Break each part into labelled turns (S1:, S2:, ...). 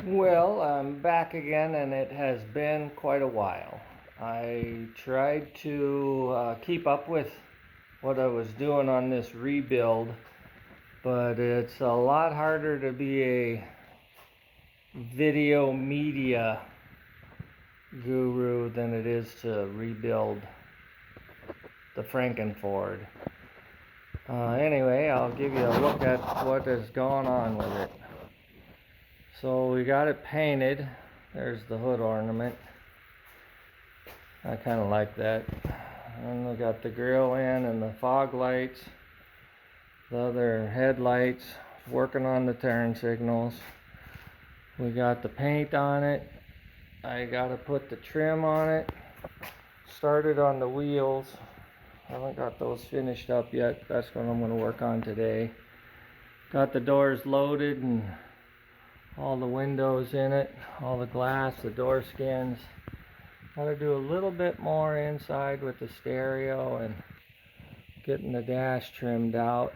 S1: Well, I'm back again, and it has been quite a while. I tried to keep up with what I was doing on this rebuild, but it's a lot harder to be a video media guru than it is to rebuild the Frankenford. Anyway, I'll give you a look at what has gone on with it. So we got it painted. There's the hood ornament. I kind of like that. And we got the grill in and the fog lights, the other headlights, working on the turn signals. We got the paint on it. I got to put the trim on it. Started on the wheels. I haven't got those finished up yet. That's what I'm going to work on today. Got the doors loaded and all the windows in it, all the glass, the door skins. Got to do a little bit more inside with the stereo and getting the dash trimmed out.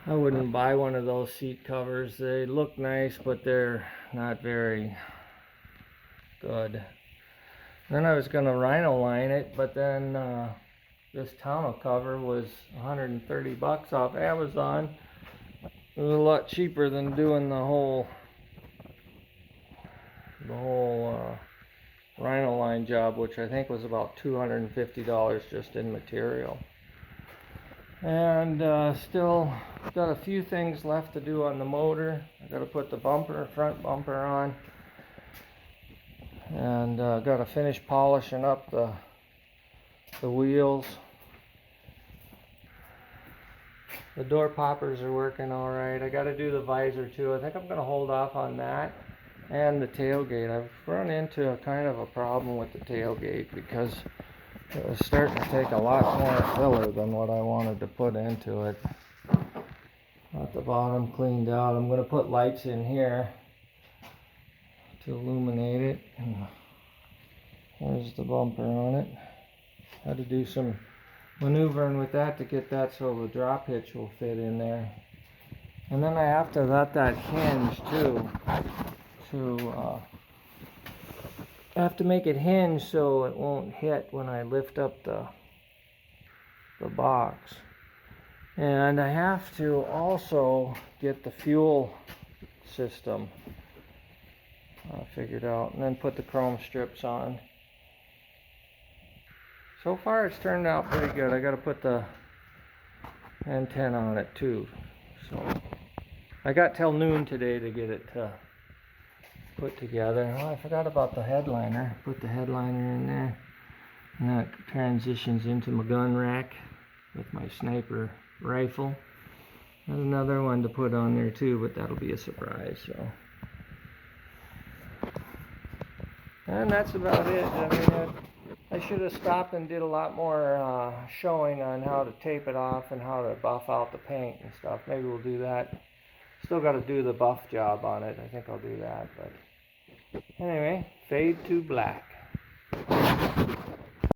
S1: I wouldn't buy one of those seat covers. They look nice, but they're not very good. Then I was going to rhino line it, but then this tonneau cover was 130 bucks off Amazon. It was a lot cheaper than doing the whole rhino line job, which I think was about $250 just in material. And still got a few things left to do on the motor. I got to put the front bumper on, and got to finish polishing up the wheels. The door poppers are working all right. I got to do the visor too. I think I'm going to hold off on that. And the tailgate. I've run into a kind of a problem with the tailgate because it was starting to take a lot more filler than what I wanted to put into it. Got the bottom cleaned out. I'm going to put lights in here to illuminate it. And there's the bumper on it. Had to do some maneuvering with that to get that so the drop hitch will fit in there. And then I have to let that hinge too. I have to make it hinge so it won't hit when I lift up the box. And I have to also get the fuel system figured out, and then put the chrome strips on. So far it's turned out pretty good. I got to put the antenna on it too. So I got till noon today to get it put together. Oh, I forgot about the headliner. Put the headliner in there, and that transitions into my gun rack with my sniper rifle. There's another one to put on there too, but that'll be a surprise. So, and that's about it. I mean, I should have stopped and did a lot more showing on how to tape it off and how to buff out the paint and stuff. Maybe we'll do that. Still got to do the buff job on it. I think I'll do that, but anyway, fade to black.